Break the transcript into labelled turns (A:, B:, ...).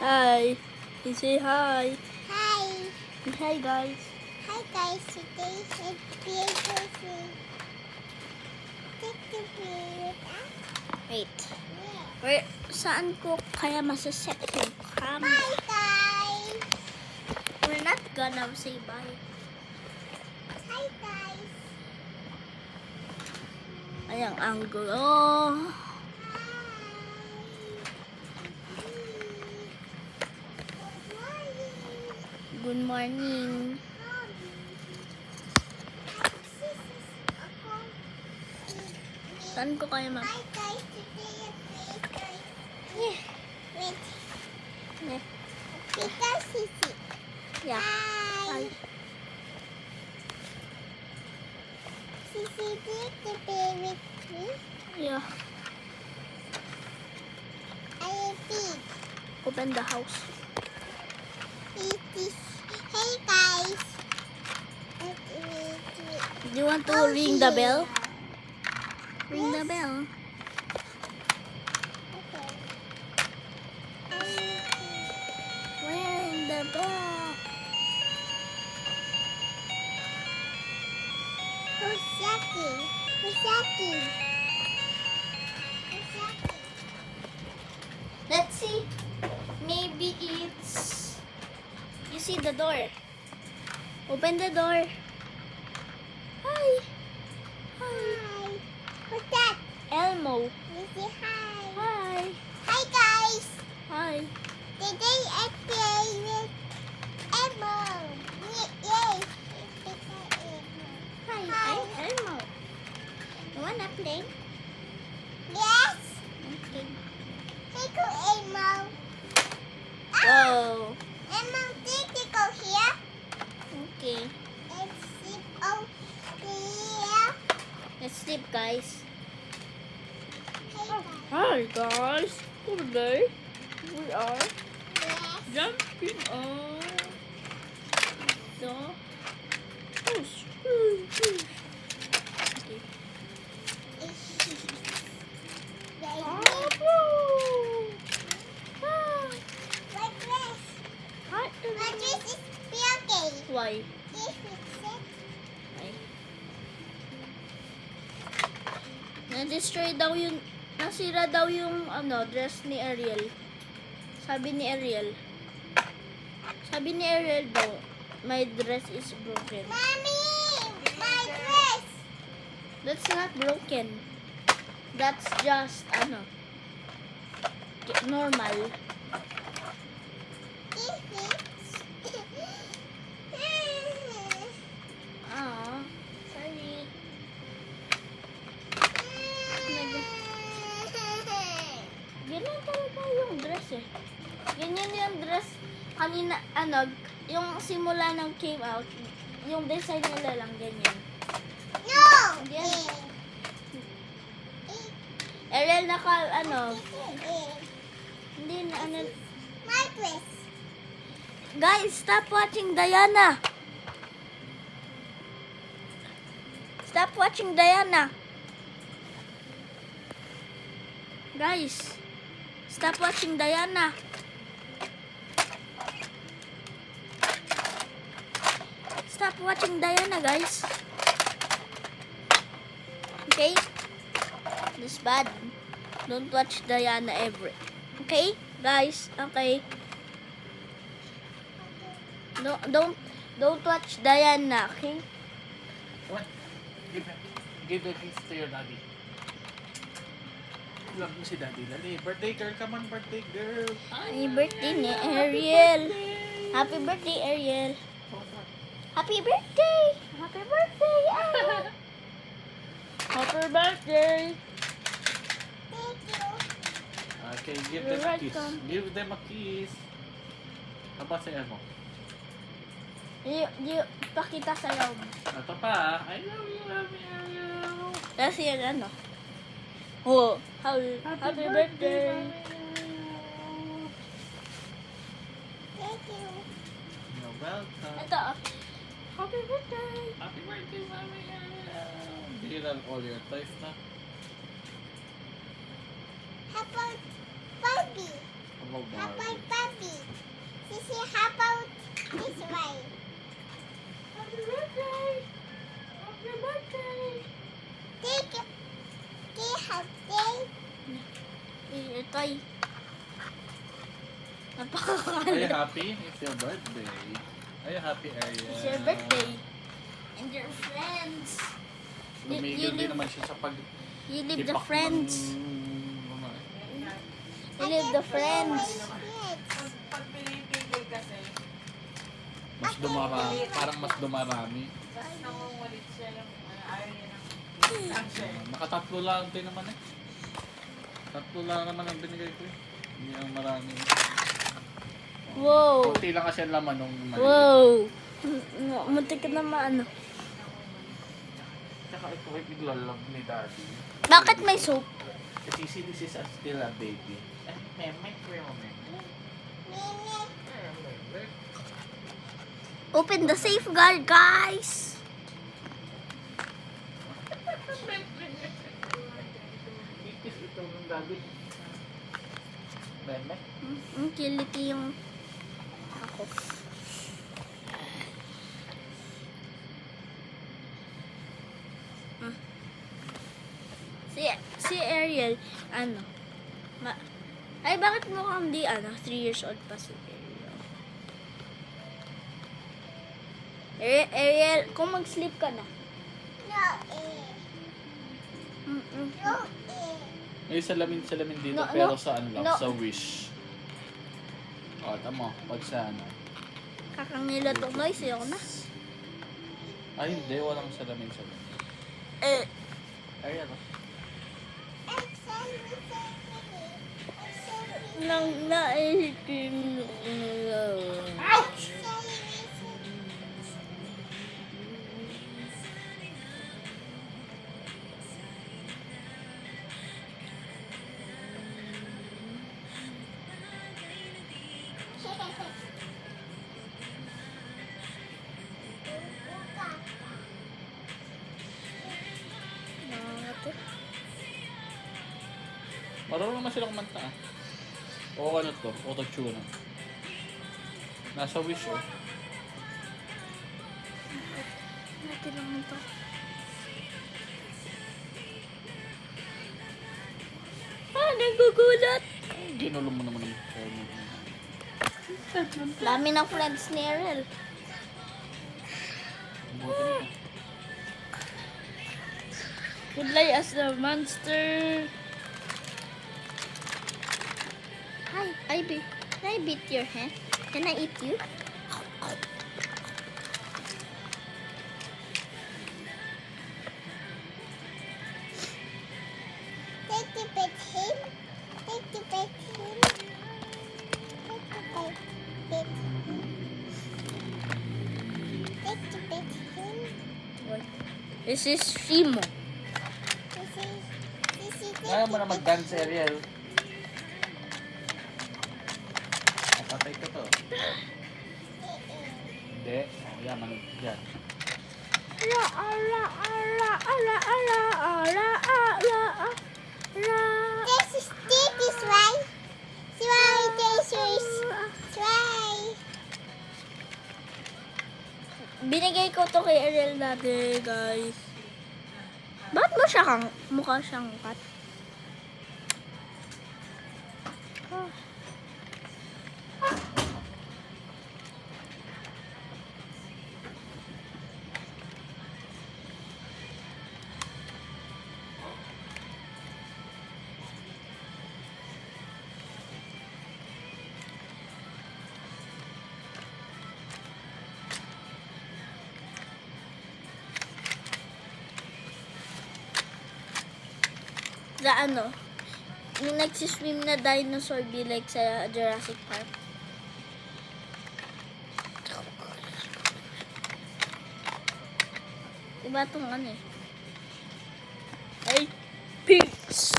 A: Hi. You say hi.
B: Hi.
A: Hi guys.
B: Hi guys, today is beautiful. Take the video.
A: Wait. Where, saan ko kaya masaset yung camera?
B: Bye guys.
A: We're not gonna say bye.
B: Hi guys.
A: Ayang angulo. Good morning. Saan ko kaya ma...
B: Hi guys, today is beautiful.
A: Yeah.
B: Wait,
A: Yeah.
B: Pika Sisi.
A: Yeah.
B: Hi.
A: Hi.
B: Sisi, take the baby with me.
A: Yeah.
B: I am big.
A: Open the house.
B: It is. Hey guys.
A: Do you want to
B: Oh,
A: ring the bell?
B: yeah.
A: Ring the
B: Yes.
A: bell.
B: Okay.
A: Ring the bell.
B: Hosaki. Hosaki. Hosaki.
A: Let's see. Maybe it's... You see the door. Open the door. Hi. Hi.
B: Hi. What's that?
A: Elmo.
B: You say hi.
A: Hi.
B: Hi guys.
A: Hi.
B: Today I play with Elmo. Yay.
A: Hi.
B: Hi.
A: I'm Elmo. You wanna play?
B: Yes.
A: Okay.
B: Hey go Elmo.
A: Whoa.
B: Elmo, did you go here?
A: Okay.
B: And sleep over here.
A: Let's sleep, guys.
B: Hey guys.
A: Hi, guys. Today, we are
B: Yes.
A: jumping on the house. Okay. Why? Na-destroy daw yung, nasira daw yung dress ni Ariel. Sabi ni Ariel daw, my dress is broken.
B: Mommy, my dress.
A: That's not broken. That's just, normal. Ah, sorry. Ganyan talaga yung dress eh. Ganyan yung dress kanina, yung simula ng came out, yung design nila lang ganyan.
B: No.
A: Yan. Ariel hindi na
B: My dress.
A: Guys, stop watching Diana. Stop watching Diana. Guys, stop watching Diana. Stop watching Diana, guys. Okay? This bad. Don't watch Diana ever. Okay, guys? Okay. No, don't watch Diana, okay?
C: What? Give the kiss to your daddy. Love mo si daddy. Dali, birthday girl. Come on, birthday girl.
A: Happy birthday ni Ariel. Happy birthday, Ariel. Happy birthday! Happy birthday, Ariel! Happy birthday!
B: Thank you.
C: Okay, give
A: You're
C: them a kiss.
A: welcome.
C: Give them a kiss. How about sa mo?
A: Pakita sa loob.
C: Ito pa. I love you, love you, love you.
A: Kasi yan Oh, happy birthday!
B: Thank you.
C: You're welcome.
A: Ito, happy birthday!
C: Happy birthday, mommy. Do you love all your toys na?
B: How about Barbie?
C: How about
B: How about
C: Barbie?
B: Barbie?
C: Are you
A: Napakakalat.
C: happy? It's your birthday. Are you happy, Ariel?
A: It's your birthday. And your friends.
C: Tumigil din naman siya sa pag
A: You leave the
C: ipak
A: friends. You leave the friends.
D: Pag pinipigil kasi,
C: Mas dumarami. Parang mas dumarami.
D: tapos nangungulit siya yung ayaw niya ng siya.
C: Nakatatlo lang din naman eh. Tatlo lang naman ang binigay ko eh. Hindi ang marami.
A: Wow.
C: Kunti lang kasi ang laman nung maliit.
A: Wow. Muntik ka na maano.
C: Tsaka ito ay biglalab ni daddy.
A: Bakit may soap?
C: Kasi si this is still a baby. Meme,
A: Open the safeguard, guys.
C: Itis ito ng daddy. Meme.
A: Kiliti yung ako. Si Ariel, ano? Ay, bakit mukhang di, 3 years old pa si Ariel? Ariel, kung mag-sleep ka na.
B: No, eh.
A: Mm-mm.
B: No, eh.
C: May salamin dito
A: No,
C: pero
A: no.
C: sa ano lang,
A: No.
C: sa wish. O, tamo, pag sa ano.
A: Kakangila tong noise, yun na.
C: Ay, hindi, walang salamin.
A: Eh,
C: Ay, ano?
B: I'm sorry, sorry. I'm sorry.
A: nang naisipin mo.
B: Ouch! Sorry, sorry.
C: Marunong naman silang kumanta ah. O ano to? Auto-tune. Nasa wish oh.
A: Natin lang ito. Nagugulat.
C: Ginulo mo naman yung phone mo.
A: Dami ng friends ni Ariel.
C: Buti nito.
A: Would lie as the monster. Hi, Ivy. Can I beat your hand? Can I eat you?
B: Take the bed him. Take the bed him. Take the bed him. Take the bed him.
A: This is Shimo.
B: This is
C: Kaya mo na mag-dance, Ariel. Napatay ko to. Hindi. O, yan, manood dyan.
A: Ara, ara, ara, ara, ara, ara, ara, ara.
B: This is right. Try this is try.
A: Binigay ko to kay Ariel dati, guys. Bakit mo siya mukha siyang cat? Ah. Sa ano, yung nagsiswim na dinosaur be like sa Jurassic Park. Diba itong ano eh? Ay, peace!